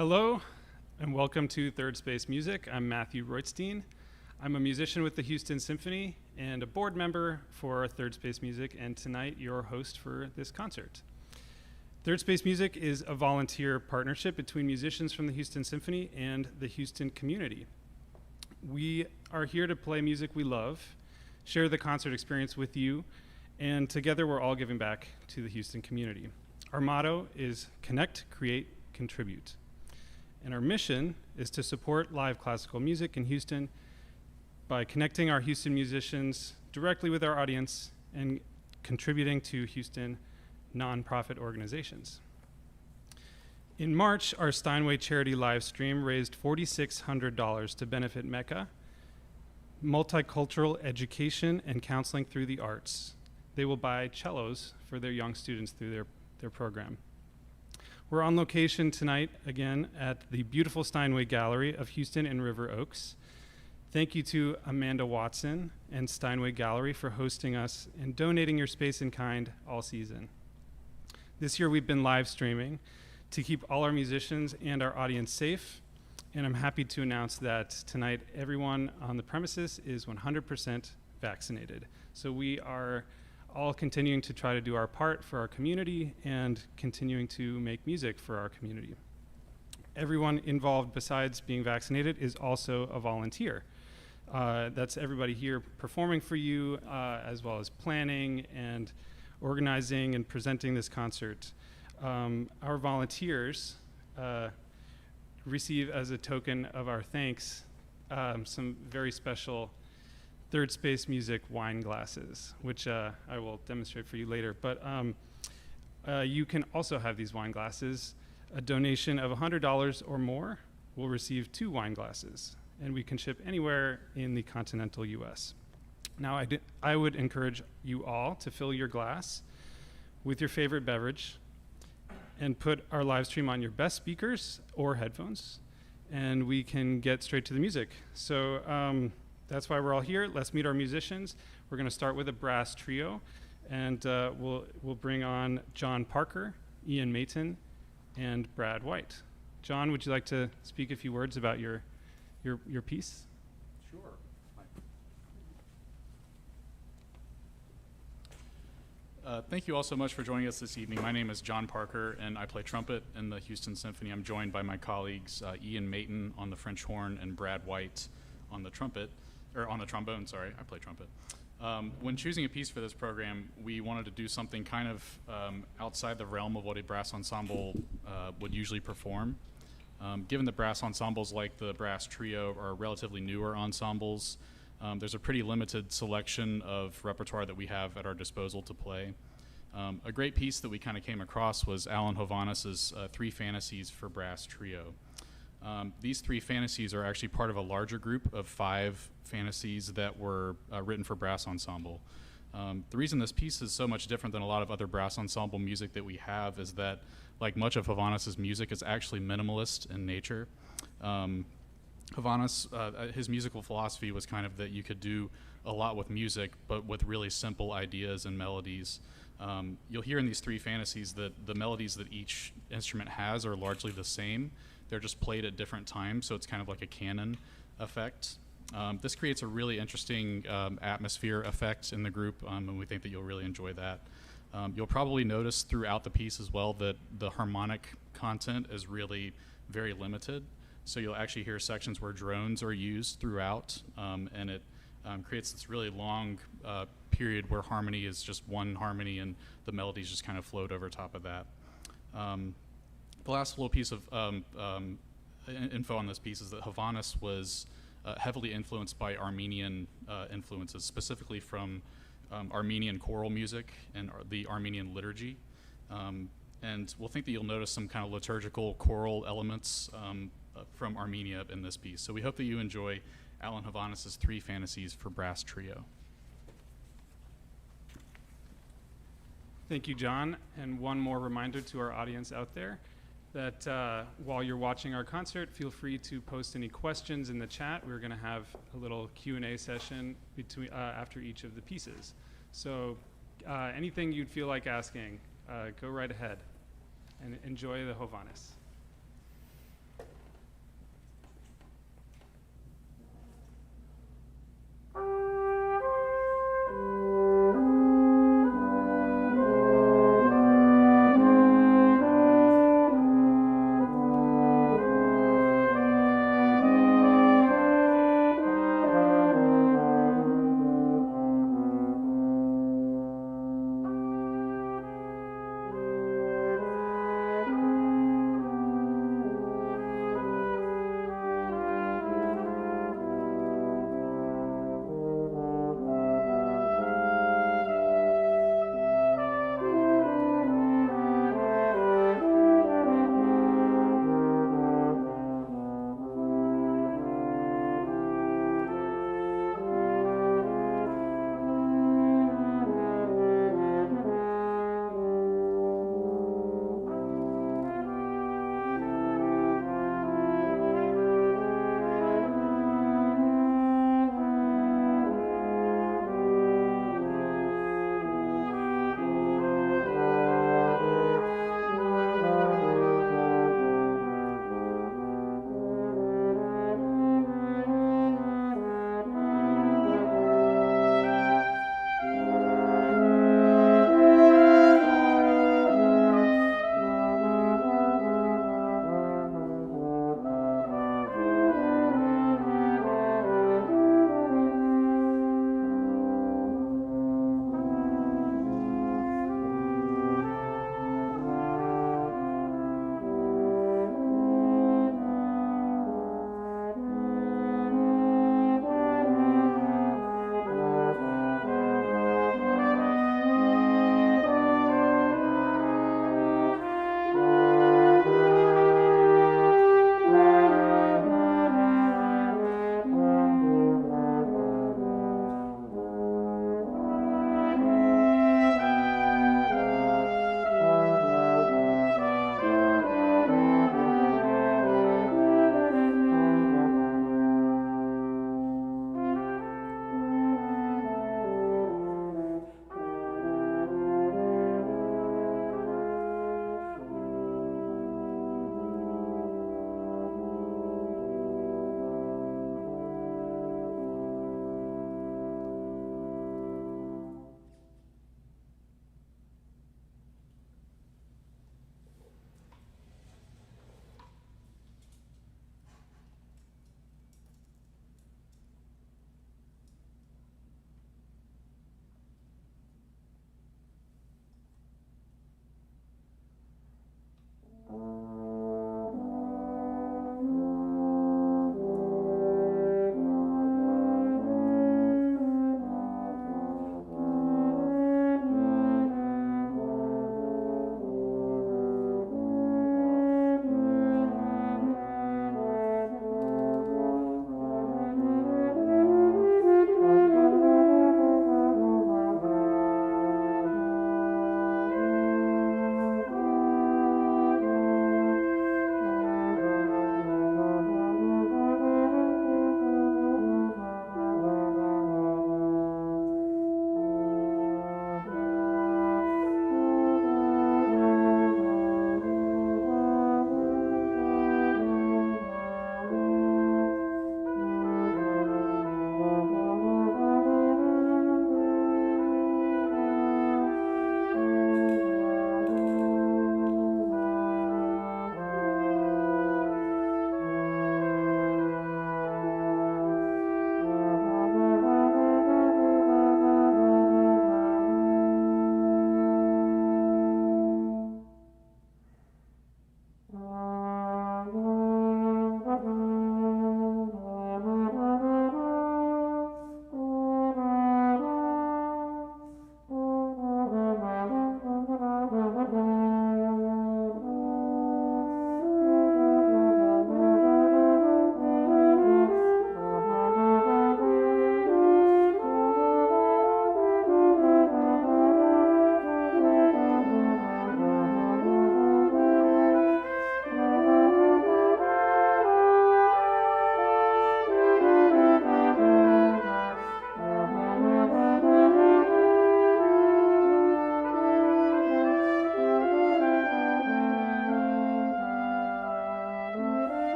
Hello, and welcome to Third Space Music. I'm Matthew Reutzstein. I'm a musician with the Houston Symphony and a board member for Third Space Music, and tonight your host for this concert. Third Space Music is a volunteer partnership between musicians from the Houston Symphony and the Houston community. We are here to play music we love, share the concert experience with you, and together we're all giving back to the Houston community. Our motto is connect, create, contribute. And our mission is to support live classical music in Houston by connecting our Houston musicians directly with our audience and contributing to Houston nonprofit organizations. In March, our Steinway charity live stream raised $4,600 to benefit Mecca, multicultural education and counseling through the arts. They will buy cellos for their young students through their program. We're on location tonight, again, at the beautiful Steinway Gallery of Houston and River Oaks. Thank you to Amanda Watson and Steinway Gallery for hosting us and donating your space in kind all season. This year we've been live streaming to keep all our musicians and our audience safe, and I'm happy to announce that tonight everyone on the premises is 100% vaccinated. So we are all continuing to try to do our part for our community and continuing to make music for our community. Everyone involved besides being vaccinated is also a volunteer. That's everybody here performing for you, as well as planning and organizing and presenting this concert. Our volunteers receive as a token of our thanks some very special Third Space Music wine glasses, which I will demonstrate for you later. But you can also have these wine glasses. A donation of $100 or more will receive 2 wine glasses, and we can ship anywhere in the continental US. Now, I would encourage you all to fill your glass with your favorite beverage and put our live stream on your best speakers or headphones, and we can get straight to the music. So that's why we're all here. Let's meet our musicians. We're going to start with a brass trio, and we'll bring on John Parker, Ian Mayton, and Brad White. John, would you like to speak a few words about your piece? Sure. Thank you all so much for joining us this evening. My name is John Parker, and I play trumpet in the Houston Symphony. I'm joined by my colleagues Ian Mayton on the French horn and Brad White on the trumpet. Or on the trombone, sorry, I play trumpet. When choosing a piece for this program, we wanted to do something kind of outside the realm of what a brass ensemble would usually perform. Given that brass ensembles like the brass trio are relatively newer ensembles, there's a pretty limited selection of repertoire that we have at our disposal to play. A great piece that we kind of came across was Hovhaness's 3 Fantasies for brass trio. These 3 fantasies are actually part of a larger group of 5 fantasies that were written for brass ensemble. The reason this piece is so much different than a lot of other brass ensemble music that we have is that, like much of Hovhaness's music, is actually minimalist in nature. Hovhaness, his musical philosophy was kind of that you could do a lot with music, but with really simple ideas and melodies. You'll hear in these 3 fantasies that the melodies that each instrument has are largely the same. They're just played at different times, so it's kind of like a canon effect. This creates a really interesting atmosphere effect in the group, and we think that you'll really enjoy that. You'll probably notice throughout the piece as well that the harmonic content is really very limited. So you'll actually hear sections where drones are used throughout, and it creates this really long period where harmony is just one harmony and the melodies just kind of float over top of that. The last little piece of info on this piece is that Hovhaness was heavily influenced by Armenian influences, specifically from Armenian choral music and the Armenian liturgy. And we'll think that you'll notice some kind of liturgical choral elements from Armenia in this piece. So we hope that you enjoy Hovhaness's 3 Fantasies for brass trio. Thank you, John. And one more reminder to our audience out there that while you're watching our concert, feel free to post any questions in the chat. We're going to have a little Q&A session after each of the pieces. So anything you'd feel like asking, go right ahead and enjoy the Hovhaness.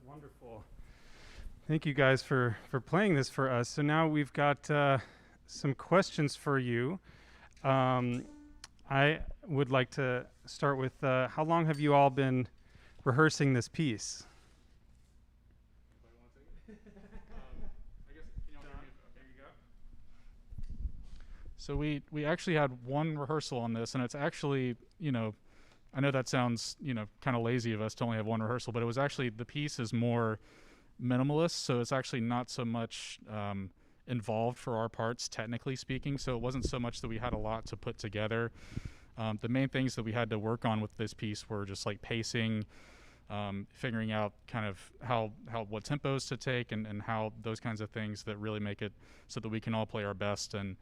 Wonderful. Thank you guys for playing this for us. So now we've got some questions for you. I would like to start with how long have you all been rehearsing this piece? So we actually had one rehearsal on this, and it's actually, I know that sounds, kind of lazy of us to only have one rehearsal, but it was actually, the piece is more minimalist, so it's actually not so much involved for our parts, technically speaking, so it wasn't so much that we had a lot to put together. The main things that we had to work on with this piece were just like pacing, figuring out kind of what tempos to take and how those kinds of things that really make it so that we can all play our best, and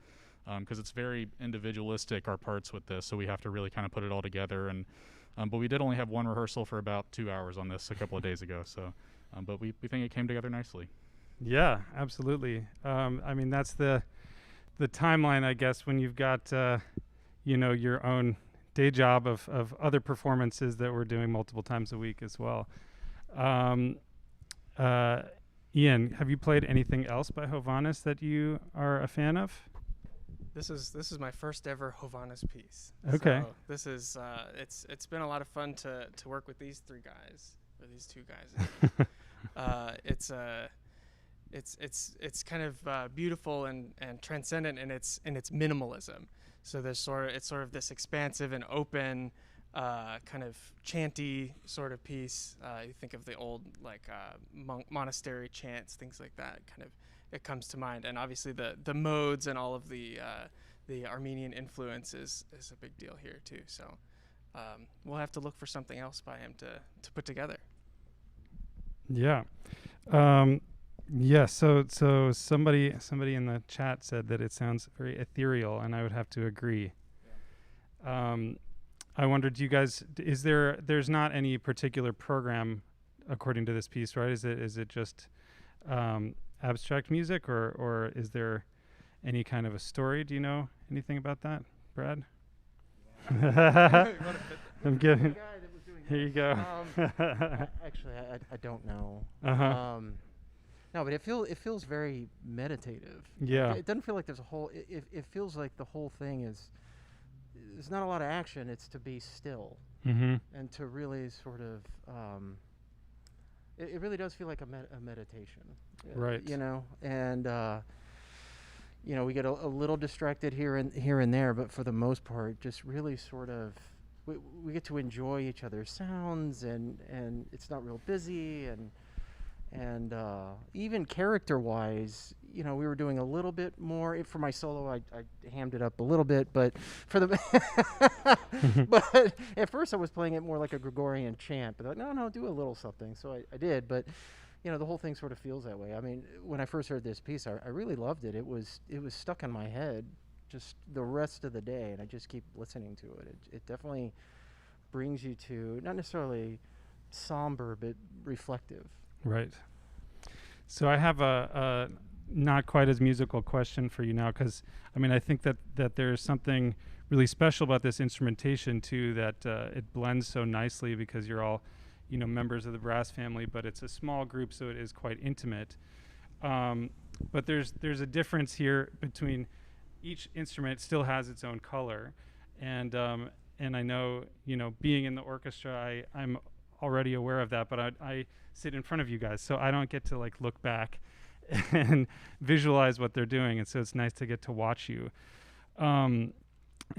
because it's very individualistic, our parts with this, so we have to really kind of put it all together. And but we did only have one rehearsal for about 2 hours on this a couple of days ago, so but we think it came together nicely. Yeah, absolutely. I mean, that's the timeline, I guess, when you've got your own day job of other performances that we're doing multiple times a week as well. Ian, have you played anything else by Hovhaness that you are a fan of? This is my first ever Hovhaness piece. Okay. So this is it's been a lot of fun to work with these two guys. It's kind of beautiful and transcendent in its minimalism. So there's sort of this expansive and open kind of chanty sort of piece. You think of the old monastery chants, things like that. Kind of it comes to mind, and obviously the modes and all of the Armenian influence is a big deal here too. So we'll have to look for something else by him to put together. Yeah. Yeah, so somebody in the chat said that it sounds very ethereal, and I would have to agree. Yeah. I wondered, you guys, there's not any particular program according to this piece, right? Is it just abstract music, or is there any kind of a story? Do you know anything about that, Brad? Yeah. I'm kidding. Here you go. Actually, I don't know. Uh-huh. No, but it feels very meditative. Yeah. It doesn't feel like there's a whole. It feels like the whole thing is. There's not a lot of action. It's to be still, Mm-hmm. and to really sort of. It really does feel like a meditation. Right. And we get a little distracted here and there, but for the most part, just really sort of. We get to enjoy each other's sounds, and it's not real busy, and even character-wise, we were doing a little bit more. For my solo, I hammed it up a little bit, but for the but at first I was playing it more like a Gregorian chant, but no, do a little something. So I did, but the whole thing sort of feels that way. I mean, when I first heard this piece, I really loved it. It was stuck in my head just the rest of the day, and I just keep listening to it. It definitely brings you to not necessarily somber, but reflective. Right. So I have a not quite as musical question for you now, because I think that there's something really special about this instrumentation too, that it blends so nicely because you're all members of the brass family, but it's a small group, so it is quite intimate. But there's a difference here between each instrument still has its own color, and I know being in the orchestra, I'm already aware of that, but I sit in front of you guys, so I don't get to look back and visualize what they're doing, and so it's nice to get to watch you. And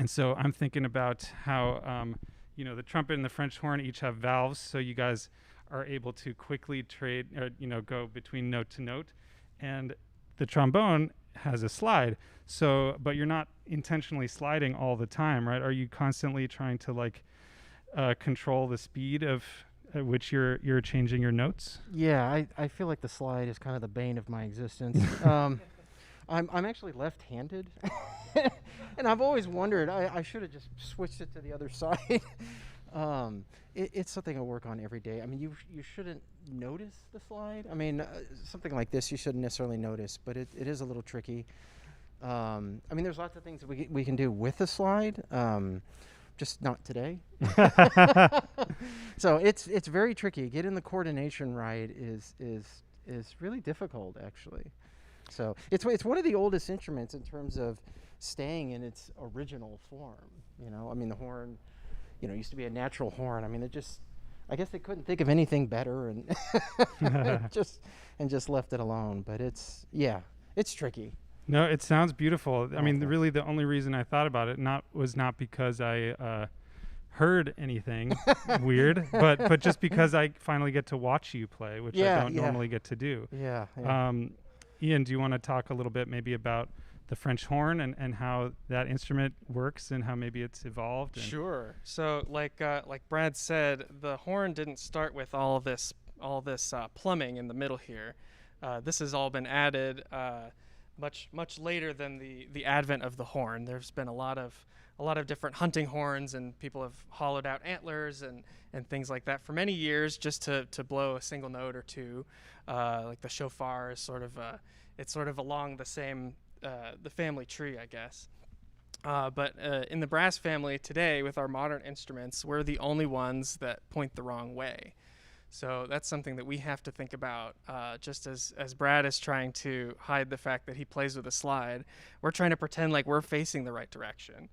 so I'm thinking about how the trumpet and the French horn each have valves, so you guys are able to quickly trade, go between note to note, and the trombone has a slide. So, but you're not intentionally sliding all the time, right? Are you constantly trying to control the speed of at which you're changing your notes? Yeah, I feel like the slide is kind of the bane of my existence. I'm actually left-handed, and I've always wondered, I should have just switched it to the other side. It's something I work on every day. I mean, you shouldn't notice the slide. I mean, something like this you shouldn't necessarily notice, but it is a little tricky. I mean, there's lots of things that we can do with the slide, just not today. So it's very tricky. Getting the coordination right is really difficult, actually. So it's one of the oldest instruments in terms of staying in its original form. You know, I mean, the horn, you know, used to be a natural horn. I mean, I guess they couldn't think of anything better, and just left it alone. But it's tricky. No, it sounds beautiful. I mean, Okay. really, the only reason I thought about it was not because I heard anything weird, but just because I finally get to watch you play, which I don't normally get to do. Yeah. Ian, do you want to talk a little bit maybe about the French horn and how that instrument works and how maybe it's evolved? Sure. So like Brad said, the horn didn't start with all this plumbing in the middle here. This has all been added much later than the advent of the horn. There's been a lot of different hunting horns, and people have hollowed out antlers and things like that for many years just to blow a single note or two. Like the shofar is sort of along the same the family tree, I guess. But in the brass family today, with our modern instruments, we're the only ones that point the wrong way. So that's something that we have to think about. Just as Brad is trying to hide the fact that he plays with a slide, we're trying to pretend like we're facing the right direction.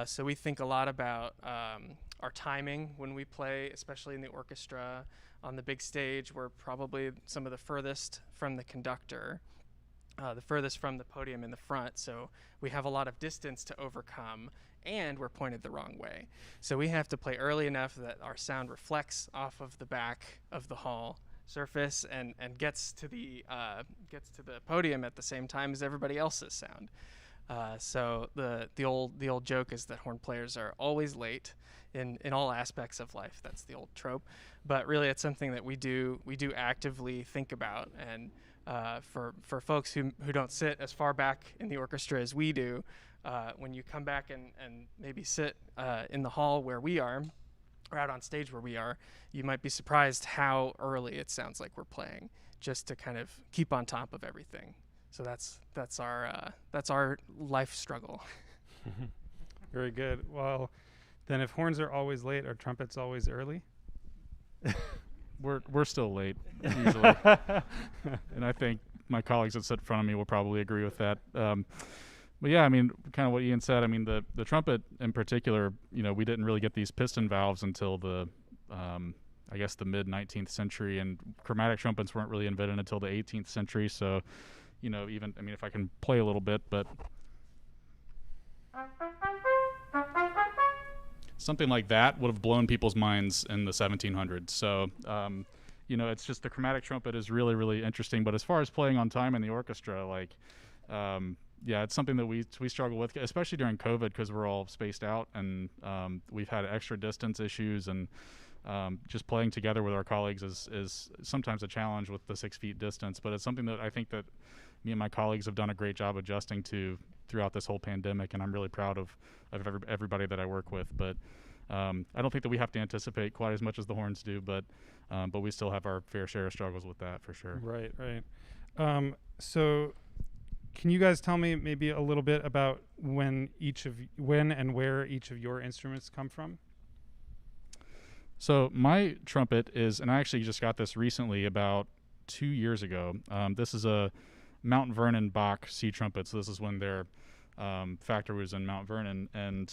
So we think a lot about our timing when we play, especially in the orchestra. On the big stage, we're probably some of the furthest from the conductor, the furthest from the podium in the front. So we have a lot of distance to overcome, and we're pointed the wrong way. So we have to play early enough that our sound reflects off of the back of the hall surface and gets to the podium at the same time as everybody else's sound. So the old joke is that horn players are always late in all aspects of life. That's the old trope, but really it's something that we do actively think about. And for folks who don't sit as far back in the orchestra as we do, when you come back and maybe sit in the hall where we are, or out on stage where we are, you might be surprised how early it sounds like we're playing, just to kind of keep on top of everything. So that's our life struggle. Very good. Well, then if horns are always late, are trumpets always early? We're still late usually, and I think my colleagues that sit in front of me will probably agree with that. But yeah, I mean, kind of what Ian said. I mean, the trumpet in particular, you know, we didn't really get these piston valves until the I guess the mid 19th century, and chromatic trumpets weren't really invented until the 18th century. So, you know, even, I mean, if I can play a little bit, but something like that would have blown people's minds in the 1700s. So, you know, it's just the chromatic trumpet is really, really interesting. But as far as playing on time in the orchestra, like, yeah, it's something that we struggle with, especially during COVID, because we're all spaced out, and we've had extra distance issues, and just playing together with our colleagues is sometimes a challenge with the 6 feet distance. But it's something that I think that me and my colleagues have done a great job adjusting to throughout this whole pandemic, and I'm really proud of everybody that I work with. But I don't think that we have to anticipate quite as much as the horns do, but we still have our fair share of struggles with that, for sure. Right. So can you guys tell me maybe a little bit about when and where each of your instruments come from? So my trumpet is, and I actually just got this recently about 2 years ago. This is a Mount Vernon Bach C trumpet. So this is when their factory was in Mount Vernon, and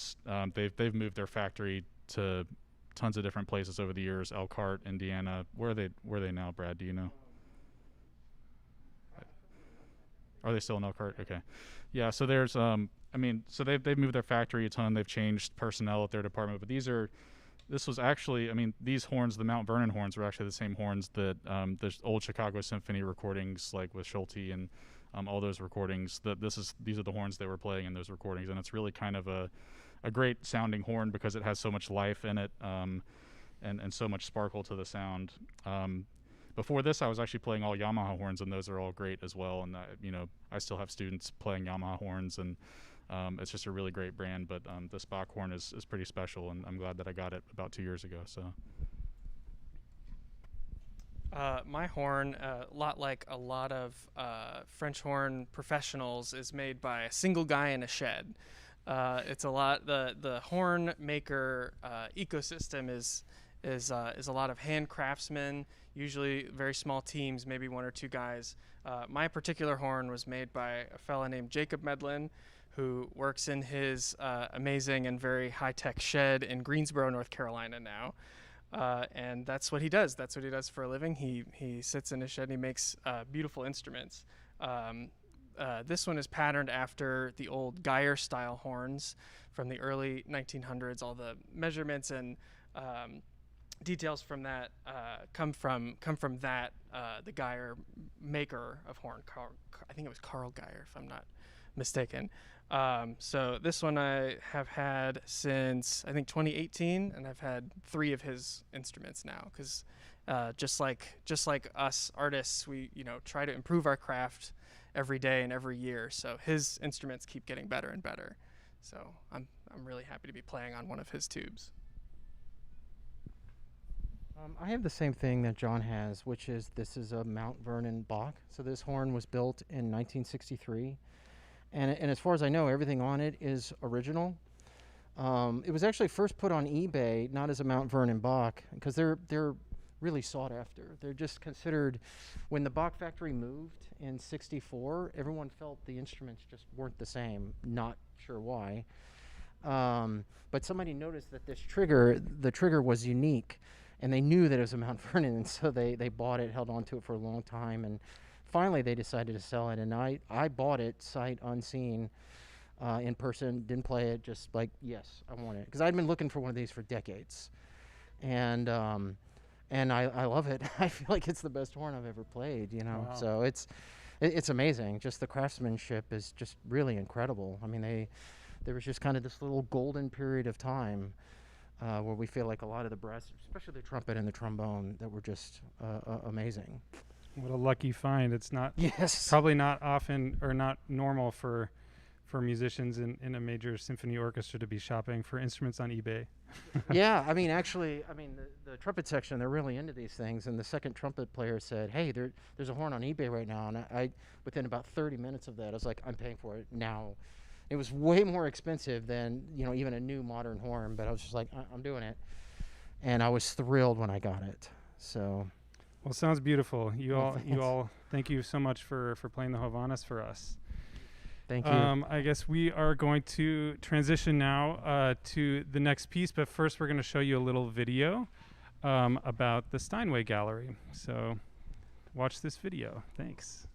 they've moved their factory to tons of different places over the years. Elkhart, Indiana. Where are they now, Brad? Do you know? Are they still in Elkhart? Okay. Yeah, so there's so they've moved their factory a ton. They've changed personnel at their department, but this was actually, I mean, these horns, the Mount Vernon horns, were actually the same horns that the old Chicago Symphony recordings, like with Schulte and all those recordings. These are the horns they were playing in those recordings, and it's really kind of a great sounding horn because it has so much life in it, and so much sparkle to the sound. Before this, I was actually playing all Yamaha horns, and those are all great as well. And I still have students playing Yamaha horns, and it's just a really great brand. But this Bach horn is pretty special, and I'm glad that I got it about 2 years ago. So my horn, a lot like a lot of French horn professionals, is made by a single guy in a shed. It's a lot. The horn maker ecosystem is a lot of hand craftsmen, usually very small teams, maybe 1 or 2 guys. My particular horn was made by a fella named Jacob Medlin, who works in his amazing and very high-tech shed in Greensboro, North Carolina now. And that's what he does. That's what he does for a living. He sits in his shed and he makes beautiful instruments. This one is patterned after the old Geyer-style horns from the early 1900s. All the measurements and details from that come from that the Geyer maker of horn. I think it was Carl Geyer, if I'm not mistaken. So this one I have had since I think 2018, and I've had 3 of his instruments now. Because just like us artists, we try to improve our craft every day and every year. So his instruments keep getting better and better. So I'm really happy to be playing on one of his tubes. I have the same thing that John has, which is this is a Mount Vernon Bach. So this horn was built in 1963, and as far as I know, everything on it is original. It was actually first put on eBay, not as a Mount Vernon Bach, because they're really sought after. They're just considered, when the Bach factory moved in '64, everyone felt the instruments just weren't the same. Not sure why. But somebody noticed that the trigger was unique, and they knew that it was a Mount Vernon, and so they bought it, held on to it for a long time, and finally they decided to sell it. And I bought it sight unseen, in person, didn't play it, just like, yes, I want it, because I'd been looking for one of these for decades, and I love it. I feel like it's the best horn I've ever played, Wow. So it's amazing. Just the craftsmanship is just really incredible. I mean, there was just kind of this little golden period of time where we feel like a lot of the brass, especially the trumpet and the trombone, that were just amazing. What a lucky find. It's not Yes. probably not often or not normal for musicians in a major symphony orchestra to be shopping for instruments on eBay. Yeah, I mean, actually, the trumpet section, they're really into these things, and the second trumpet player said, hey, there's a horn on eBay right now, and I within about 30 minutes of that, I was like, I'm paying for it now. It was way more expensive than, even a new modern horn, but I was just like, I'm doing it. And I was thrilled when I got it. So, Well, sounds beautiful. You all, thank you so much for playing the Hovhaness for us. Thank you. I guess we are going to transition now to the next piece, but first we're going to show you a little video about the Steinway Gallery. So watch this video. Thanks.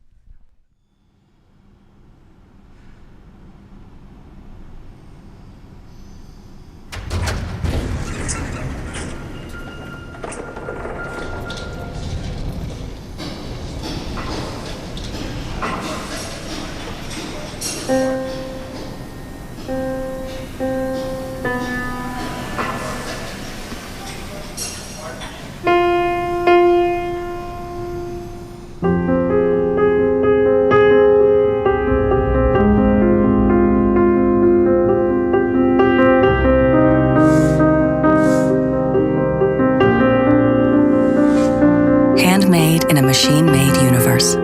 Handmade in a machine-made universe.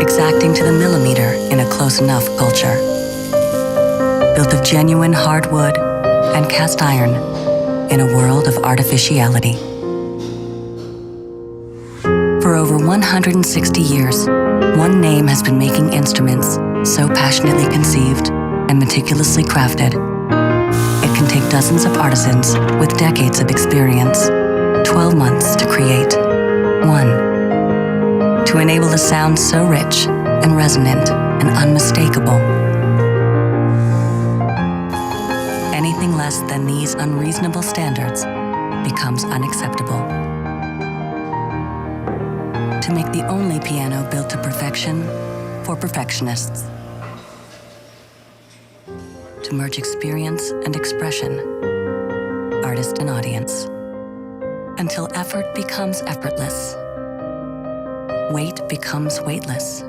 Exacting to the millimeter in a close enough culture. Built of genuine hardwood and cast iron in a world of artificiality. For over 160 years, one name has been making instruments so passionately conceived and meticulously crafted. It can take dozens of artisans with decades of experience, 12 months to create one, to enable a sound so rich and resonant and unmistakable. Anything less than these unreasonable standards becomes unacceptable. To make the only piano built to perfection for perfectionists. To merge experience and expression, artist and audience. Until effort becomes effortless. Weight becomes weightless.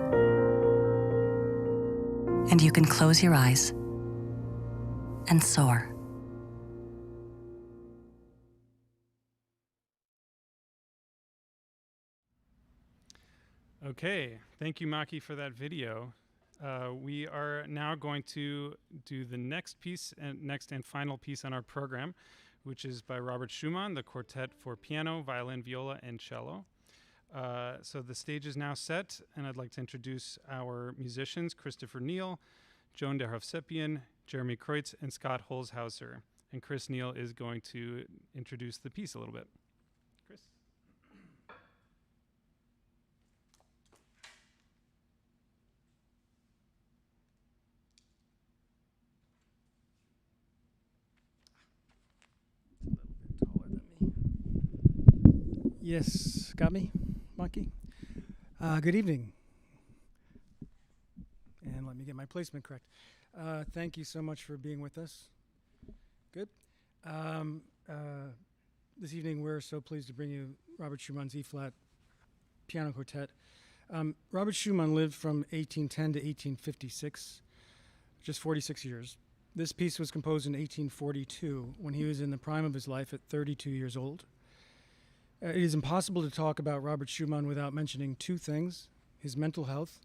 And you can close your eyes and soar. Okay, thank you, Maki, for that video. We are now going to do the next and final piece on our program, which is by Robert Schumann, the Quartet for piano, violin, viola, and cello. So the stage is now set, and I'd like to introduce our musicians, Christopher Neal, Joan DerHovsepian, Jeremy Kreutz, and Scott Holshouser. And Chris Neal is going to introduce the piece a little bit. Chris? A little bit taller than me. Yes, got me, Monkey? Good evening. And let me get my placement correct. Thank you so much for being with us. Good. This evening we're so pleased to bring you Robert Schumann's E-flat piano quartet. Robert Schumann lived from 1810 to 1856, just 46 years. This piece was composed in 1842 when he was in the prime of his life at 32 years old. It is impossible to talk about Robert Schumann without mentioning two things: his mental health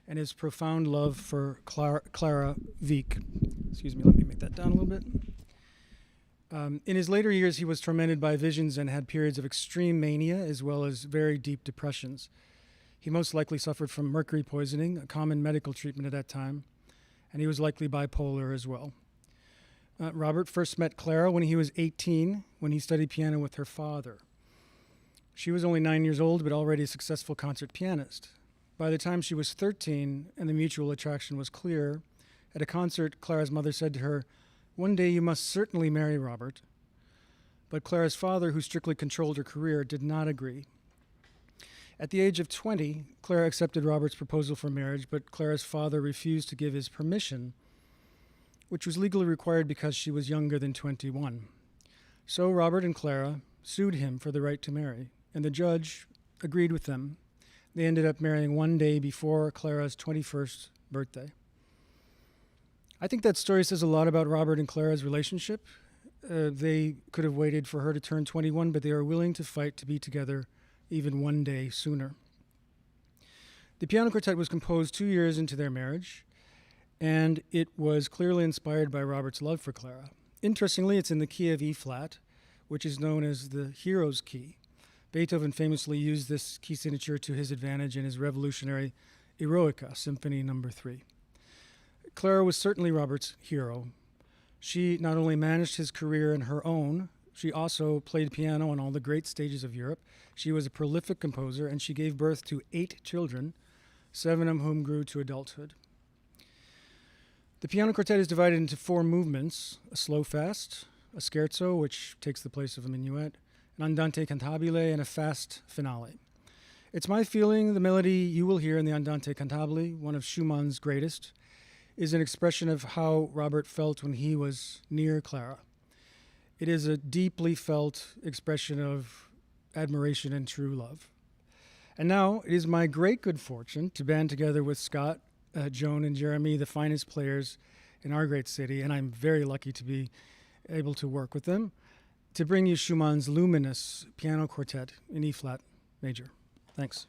and his profound love for Clara Wieck. Excuse me, let me make that down a little bit. In his later years, he was tormented by visions and had periods of extreme mania as well as very deep depressions. He most likely suffered from mercury poisoning, a common medical treatment at that time, and he was likely bipolar as well. Robert first met Clara when he was 18, when he studied piano with her father. She was only 9 years old, but already a successful concert pianist. By the time she was 13 and the mutual attraction was clear, at a concert, Clara's mother said to her, "One day you must certainly marry Robert." But Clara's father, who strictly controlled her career, did not agree. At the age of 20, Clara accepted Robert's proposal for marriage, but Clara's father refused to give his permission, which was legally required because she was younger than 21. So Robert and Clara sued him for the right to marry, and the judge agreed with them. They ended up marrying one day before Clara's 21st birthday. I think that story says a lot about Robert and Clara's relationship. They could have waited for her to turn 21, but they were willing to fight to be together even one day sooner. The piano quartet was composed 2 years into their marriage, and it was clearly inspired by Robert's love for Clara. Interestingly, it's in the key of E-flat, which is known as the hero's key. Beethoven famously used this key signature to his advantage in his revolutionary Eroica, Symphony No. 3. Clara was certainly Robert's hero. She not only managed his career in her own, she also played piano on all the great stages of Europe. She was a prolific composer, and she gave birth to 8 children, 7 of whom grew to adulthood. The piano quartet is divided into 4 movements: a slow fast, a scherzo, which takes the place of a minuet, an andante cantabile, and a fast finale. It's my feeling the melody you will hear in the andante cantabile, one of Schumann's greatest, is an expression of how Robert felt when he was near Clara. It is a deeply felt expression of admiration and true love. And now it is my great good fortune to band together with Scott, Joan, and Jeremy, the finest players in our great city, and I'm very lucky to be able to work with them, to bring you Schumann's luminous piano quartet in E-flat major. Thanks.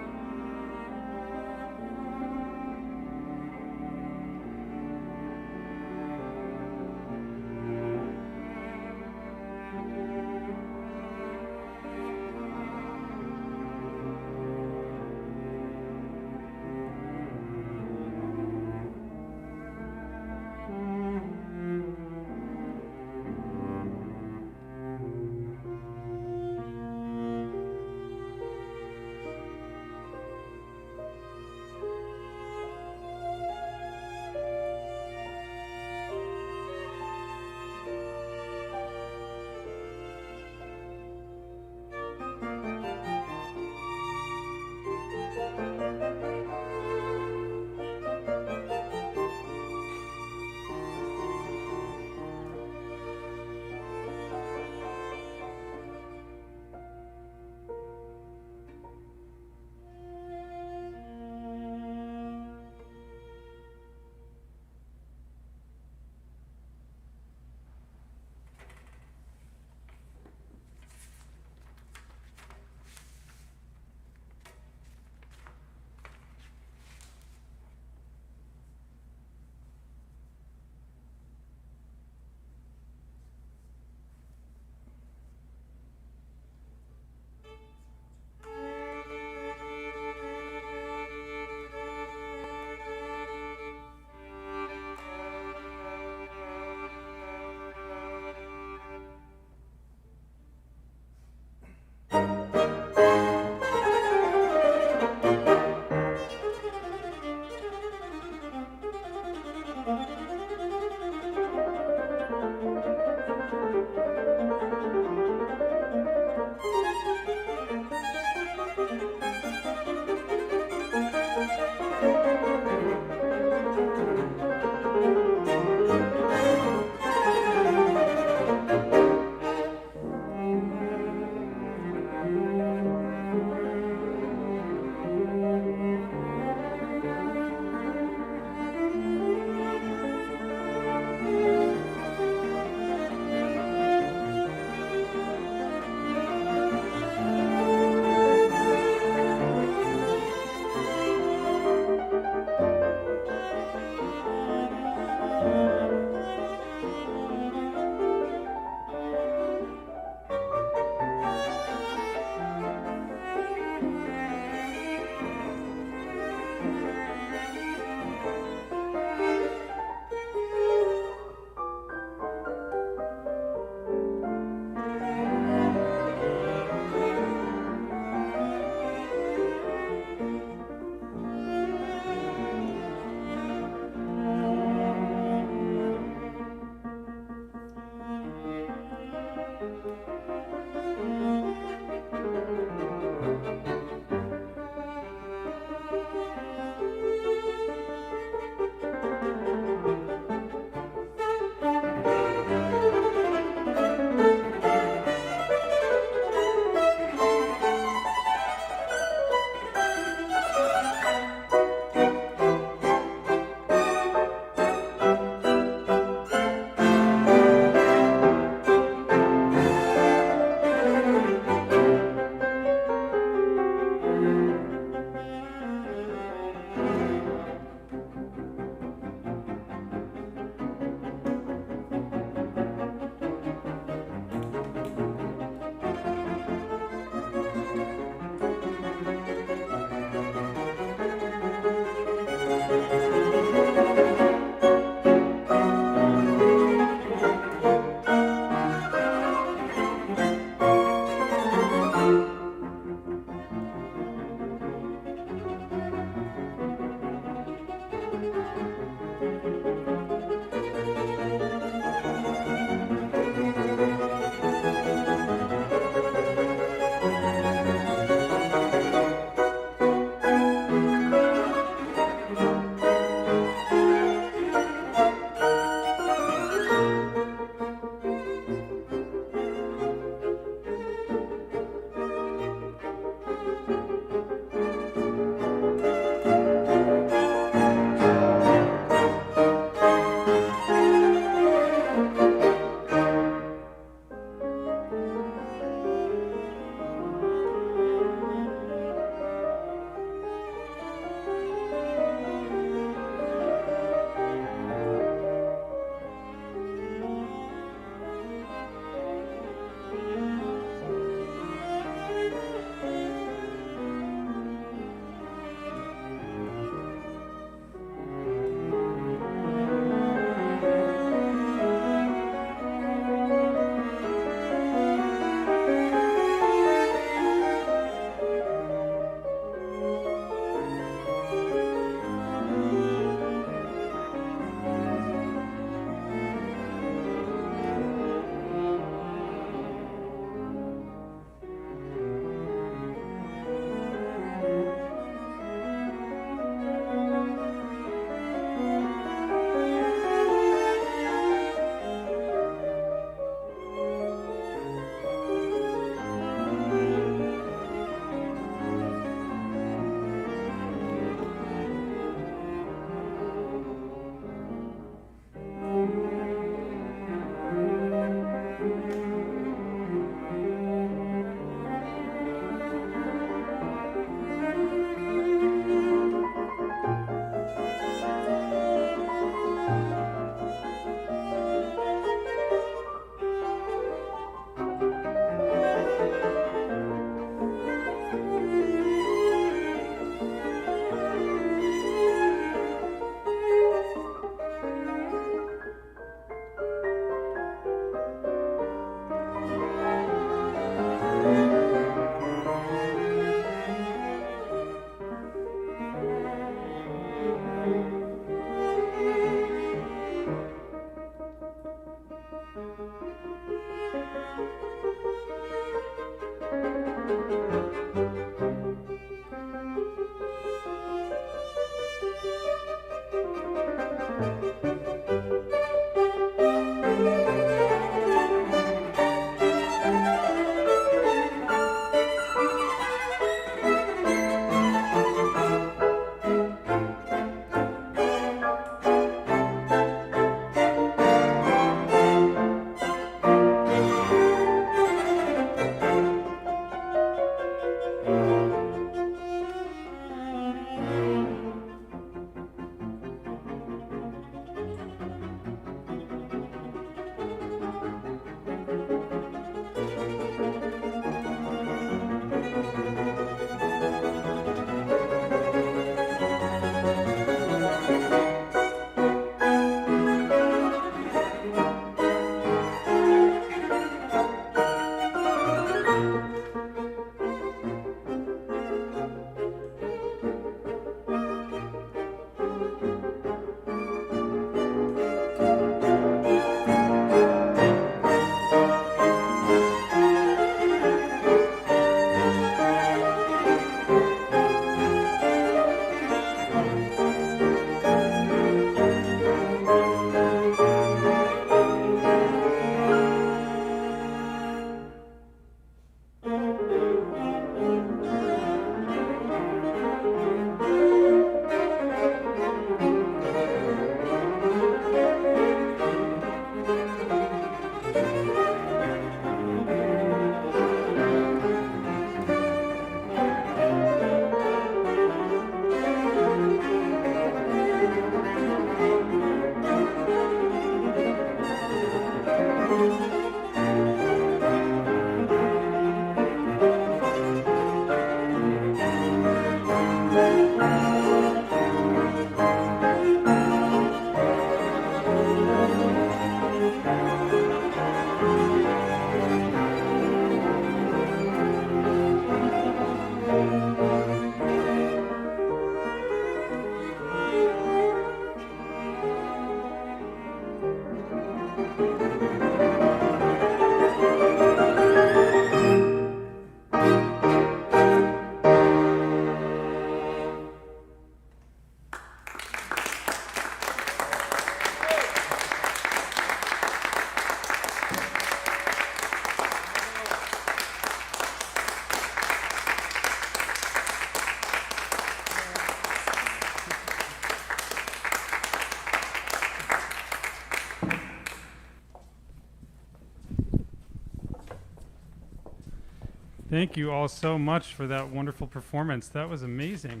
Thank you all so much for that wonderful performance. That was amazing.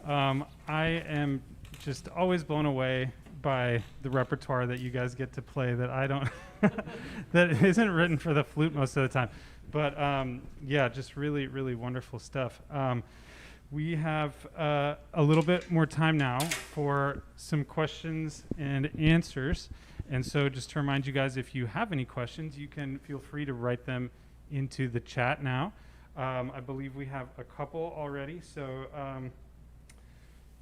I am just always blown away by the repertoire that you guys get to play that I don't, that isn't written for the flute most of the time. But yeah, just really, really wonderful stuff. We have a little bit more time now for some questions and answers. And so just to remind you guys, if you have any questions, you can feel free to write them into the chat now. I believe we have a couple already. So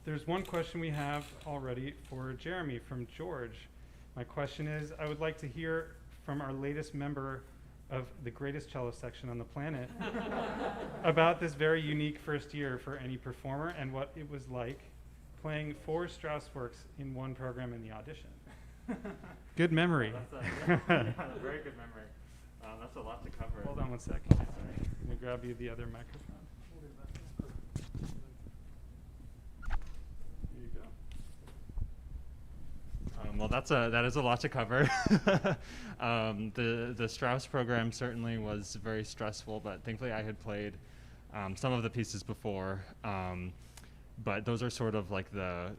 there's one question we have already for Jeremy from George. My question is, I would like to hear from our latest member of the greatest cello section on the planet about this very unique first year for any performer and what it was like playing 4 Strauss works in one program in the audition. Good memory. That's a very good memory. That's a lot to cover. Hold on one second. Sorry. Let me grab you the other microphone. Here you go. Well, that is a lot to cover. The Strauss program certainly was very stressful, but thankfully I had played some of the pieces before. But those are sort of like the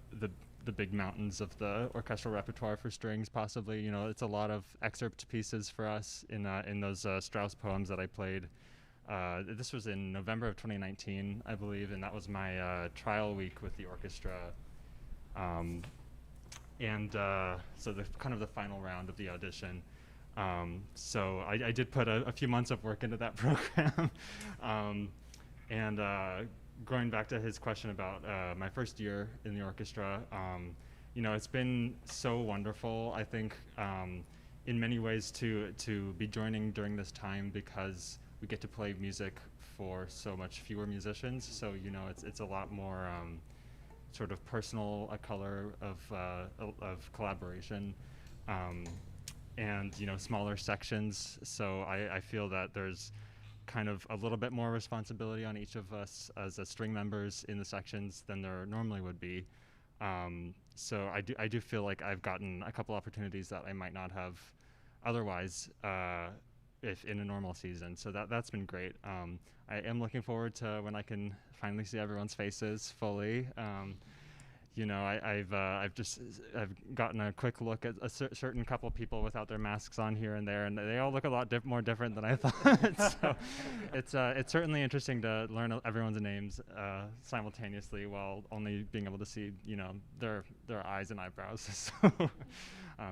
big mountains of the orchestral repertoire for strings, possibly. You know, it's a lot of excerpt pieces for us in those Strauss poems that I played. This was in November of 2019, I believe, and that was my trial week with the orchestra. So the kind of the final round of the audition. So I did put a few months of work into that program. Going back to his question about my first year in the orchestra, you know, it's been so wonderful, I think, in many ways to be joining during this time, because we get to play music for so much fewer musicians. So, you know, it's a lot more sort of personal, a color of collaboration, and, you know, smaller sections. So I feel that there's kind of a little bit more responsibility on each of us as string members in the sections than there normally would be. So I do feel like I've gotten a couple opportunities that I might not have otherwise if in a normal season. So that's been great. I am looking forward to when I can finally see everyone's faces fully. You know, I've gotten a quick look at a certain couple people without their masks on here and there, and they all look a lot more different than I thought. So it's certainly interesting to learn everyone's names simultaneously while only being able to see, you know, their eyes and eyebrows. So,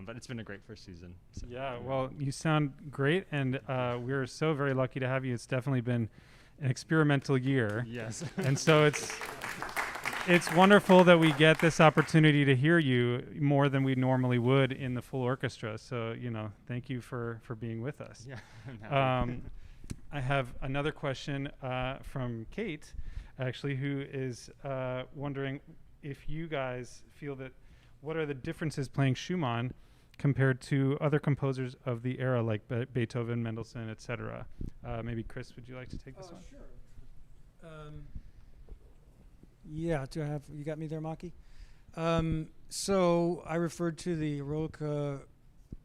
but it's been a great first season. So. Yeah, well, you sound great, and we're so very lucky to have you. It's definitely been an experimental year. Yes. And so it's wonderful that we get this opportunity to hear you more than we normally would in the full orchestra. So, you know, thank you for being with us. Yeah. I have another question from Kate, actually, who is wondering if you guys feel that what are the differences playing Schumann compared to other composers of the era like Beethoven, Mendelssohn, etc. Maybe Chris, would you like to take this one? Sure. Yeah, you got me there, Maki? So I referred to the Eroica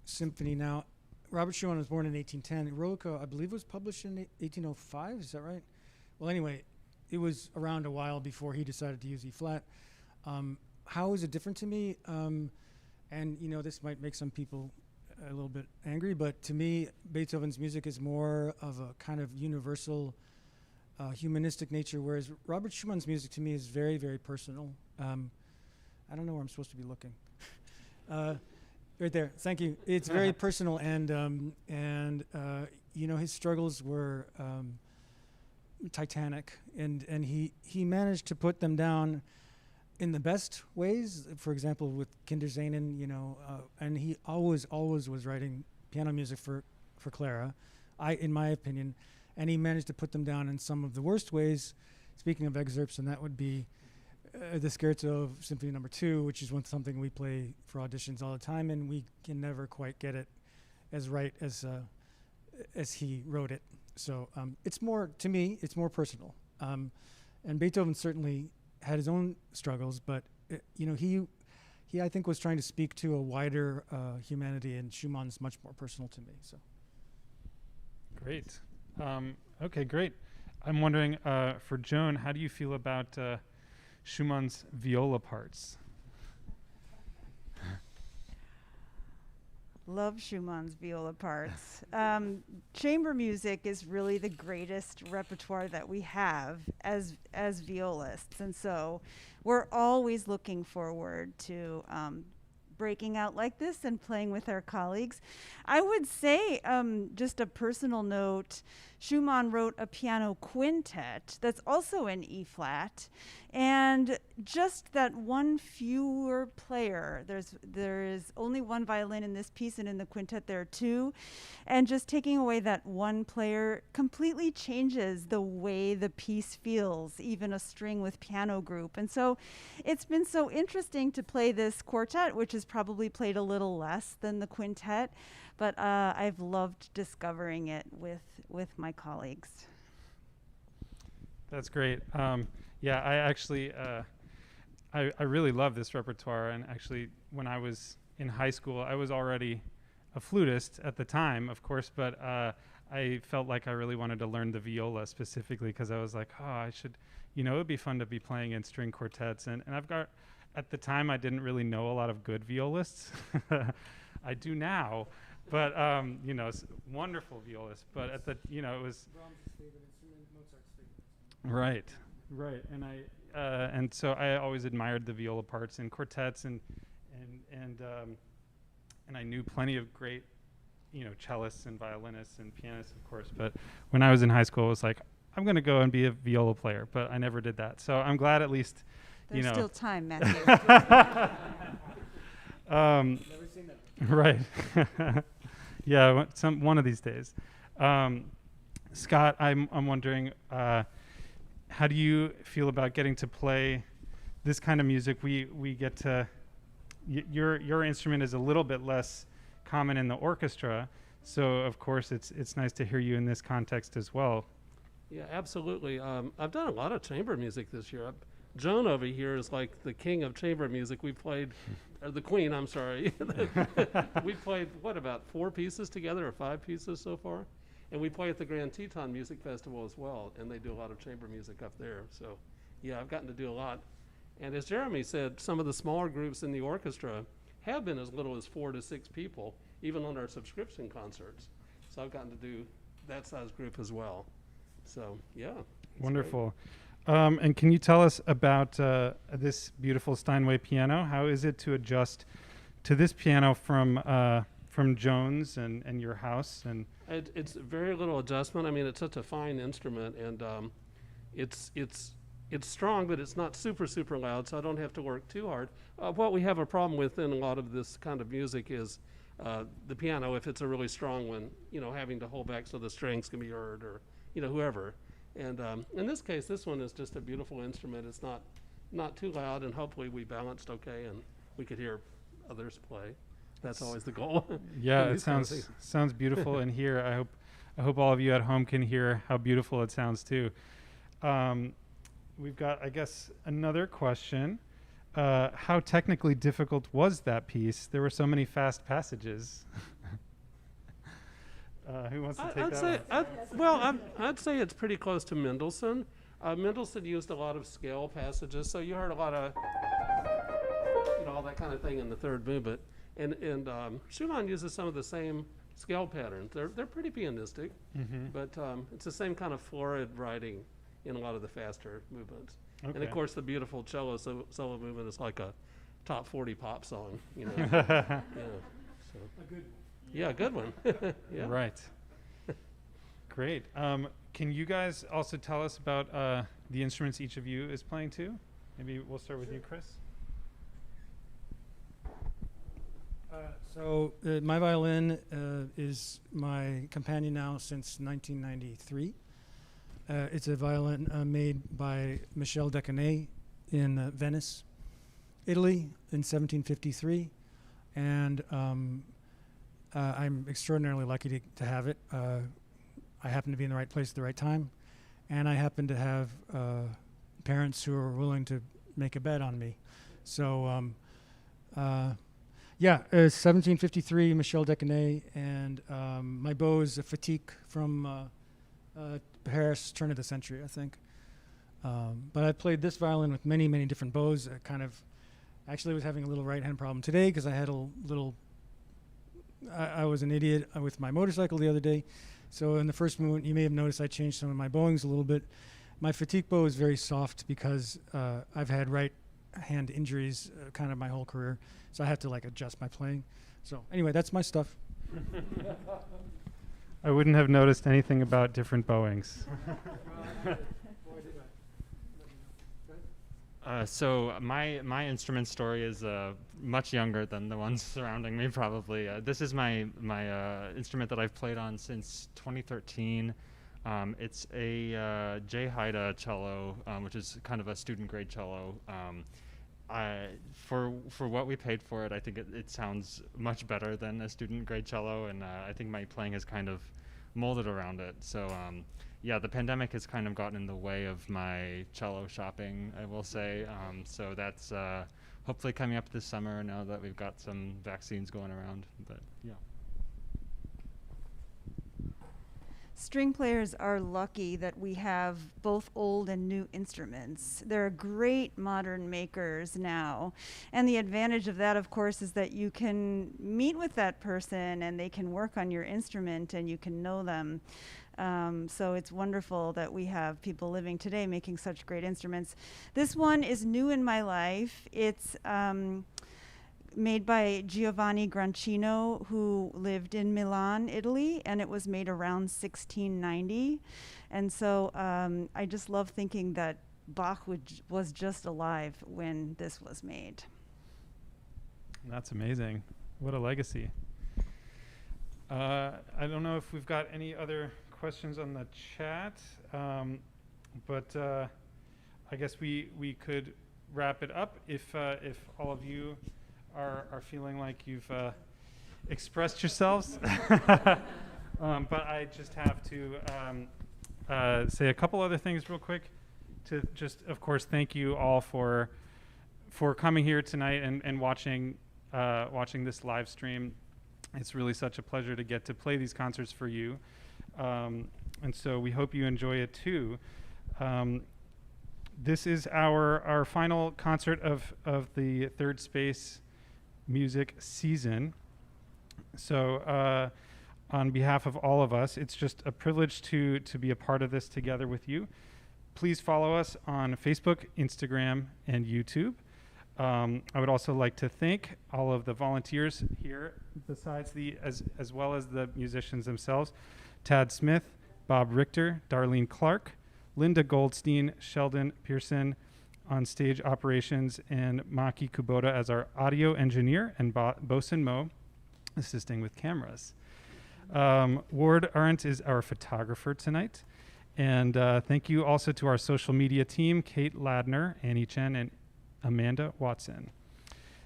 Symphony now. Robert Schumann was born in 1810. Eroica, I believe, was published in 1805. Is that right? Well, anyway, it was around a while before he decided to use E-flat. How is it different to me? And, you know, this might make some people a little bit angry, but to me, Beethoven's music is more of a kind of universal, humanistic nature, whereas Robert Schumann's music to me is very, very personal. I don't know where I'm supposed to be looking. Right there. Thank you. It's very personal, and you know, his struggles were titanic, and he managed to put them down in the best ways. For example, with Kindersehnen, you know, and he always was writing piano music for Clara, in my opinion, and he managed to put them down in some of the worst ways. Speaking of excerpts, and that would be the Scherzo of Symphony No. 2, which is something we play for auditions all the time, and we can never quite get it as right as he wrote it. So it's more, to me, it's more personal. And Beethoven certainly had his own struggles, but you know, he I think was trying to speak to a wider humanity, and Schumann's much more personal to me. So Great. Okay, great. I'm wondering, for Joan, how do you feel about Schumann's viola parts? Love Schumann's viola parts. Chamber music is really the greatest repertoire that we have as violists, and so we're always looking forward to breaking out like this and playing with our colleagues. I would say, just a personal note, Schumann wrote a piano quintet that's also in E flat, and just that one fewer player. There is only one violin in this piece, and in the quintet there are two, and just taking away that one player completely changes the way the piece feels, even a string with piano group. And so it's been so interesting to play this quartet, which is probably played a little less than the quintet, but I've loved discovering it with my colleagues. That's great. Yeah, I actually, I really love this repertoire. And actually, when I was in high school, I was already a flutist at the time, of course, but I felt like I really wanted to learn the viola specifically, because I was like, oh, I should, you know, it would be fun to be playing in string quartets. And I've got, at the time, I didn't really know a lot of good violists. I do now. But, you know, wonderful violist. But at the, you know, it was... Brahms' favorite instrument, Mozart's favorite instrument. Right. And so I always admired the viola parts in quartets, and I knew plenty of great, you know, cellists and violinists and pianists, of course. But when I was in high school, I was like, I'm going to go and be a viola player. But I never did that. So I'm glad at least, There's you know... still time, Matthew. never seen that. Right. Yeah, one of these days. Scott, I'm wondering, how do you feel about getting to play this kind of music? We get to, your instrument is a little bit less common in the orchestra, so of course it's nice to hear you in this context as well. Yeah, absolutely. I've done a lot of chamber music this year. Joan over here is like the king of chamber music. We played, or the queen, I'm sorry. We played, about 4 pieces together, or 5 pieces so far? And we play at the Grand Teton Music Festival as well, and they do a lot of chamber music up there. So, yeah, I've gotten to do a lot. And as Jeremy said, some of the smaller groups in the orchestra have been as little as 4 to 6 people, even on our subscription concerts. So I've gotten to do that size group as well. So, yeah. Wonderful. And can you tell us about this beautiful Steinway piano? How is it to adjust to this piano from Jones and your house? And it's very little adjustment. I mean, it's such a fine instrument, and it's strong, but it's not super loud, so I don't have to work too hard. What we have a problem with in a lot of this kind of music is the piano, if it's a really strong one, you know, having to hold back so the strings can be heard, or, you know, whoever. And in this case, this one is just a beautiful instrument. It's not too loud, and hopefully we balanced okay and we could hear others play. That's always the goal. Yeah, it sounds beautiful in here. I hope all of you at home can hear how beautiful it sounds too. We've got, I guess, another question. How technically difficult was that piece? There were so many fast passages. Who wants to take that one? I'd say it's pretty close to Mendelssohn. Mendelssohn used a lot of scale passages, so you heard a lot of, you know, all that kind of thing in the third movement. And Schumann uses some of the same scale patterns. They're pretty pianistic, but it's the same kind of florid writing in a lot of the faster movements. And of course, the beautiful cello solo movement is like a top 40 pop song, you know. Yeah, so. A good one. Yeah. Right. Great. Can you guys also tell us about the instruments each of you is playing too? Maybe we'll start with you, Chris. My violin is my companion now since 1993. It's a violin made by Michel Decanet in Venice, Italy in 1753. And I'm extraordinarily lucky to have it. I happen to be in the right place at the right time. And I happen to have parents who are willing to make a bet on me. So, 1753, Michel Decanet, and my bow is a Fatique from Paris, turn of the century, I think. But I played this violin with many, many different bows. Actually was having a little right-hand problem today because I had a little, I was an idiot with my motorcycle the other day. So in the first movement, you may have noticed I changed some of my bowings a little bit. My Fatique bow is very soft because I've had right-hand injuries kind of my whole career. So I have to adjust my playing. So anyway, that's my stuff. I wouldn't have noticed anything about different bowings. So my instrument story is much younger than the ones surrounding me, probably. This is my instrument that I've played on since 2013. It's a J. Haida cello, which is kind of a student-grade cello. For what we paid for it, I think it sounds much better than a student-grade cello, and I think my playing has kind of molded around it. So the pandemic has kind of gotten in the way of my cello shopping, I will say. So that's hopefully coming up this summer now that we've got some vaccines going around. But yeah. String players are lucky that we have both old and new instruments. There are great modern makers now. And the advantage of that, of course, is that you can meet with that person and they can work on your instrument and you can know them. So it's wonderful that we have people living today making such great instruments. This one is new in my life. It's made by Giovanni Grancino, who lived in Milan, Italy, and it was made around 1690. And so I just love thinking that Bach was just alive when this was made. That's amazing. What a legacy. I don't know if we've got any other questions on the chat, but I guess we could wrap it up if all of you are feeling like you've expressed yourselves. But I just have to say a couple other things real quick to just, of course, thank you all for coming here tonight and watching this live stream. It's really such a pleasure to get to play these concerts for you. And so we hope you enjoy it too. This is our final concert of the Third Space music season. So on behalf of all of us, it's just a privilege to be a part of this together with you. Please follow us on Facebook, Instagram, and YouTube. I would also like to thank all of the volunteers here, besides as well as the musicians themselves: Tad Smith, Bob Richter, Darlene Clark, Linda Goldstein, Sheldon Pearson on stage operations, and Maki Kubota as our audio engineer, and Bosun Mo assisting with cameras. Ward Arendt is our photographer tonight. And thank you also to our social media team, Kate Ladner, Annie Chen, and Amanda Watson.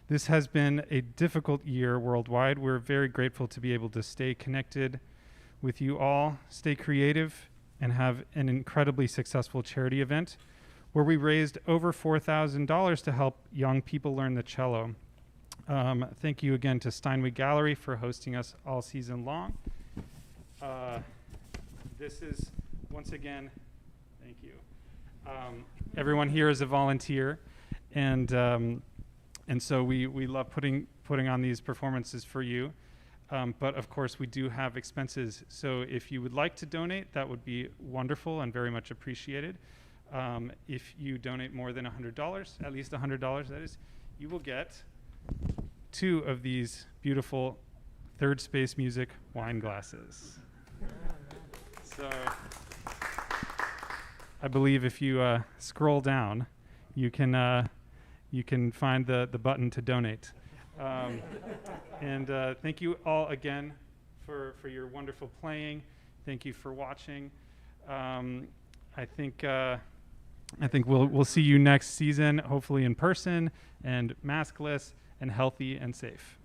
This has been a difficult year worldwide. We're very grateful to be able to stay connected with you all, stay creative, and have an incredibly successful charity event where we raised over $4,000 to help young people learn the cello. Thank you again to Steinway Gallery for hosting us all season long. This is, once again, thank you. Everyone here is a volunteer, and so we love putting putting on these performances for you. But of course, we do have expenses. So if you would like to donate, that would be wonderful and very much appreciated. If you donate more than $100, at least $100, that is, you will get 2 of these beautiful Third Space Music wine glasses. So I believe if you scroll down, you can find the button to donate. And thank you all again for your wonderful playing. Thank you for watching. I think we'll see you next season, hopefully in person and maskless and healthy and safe.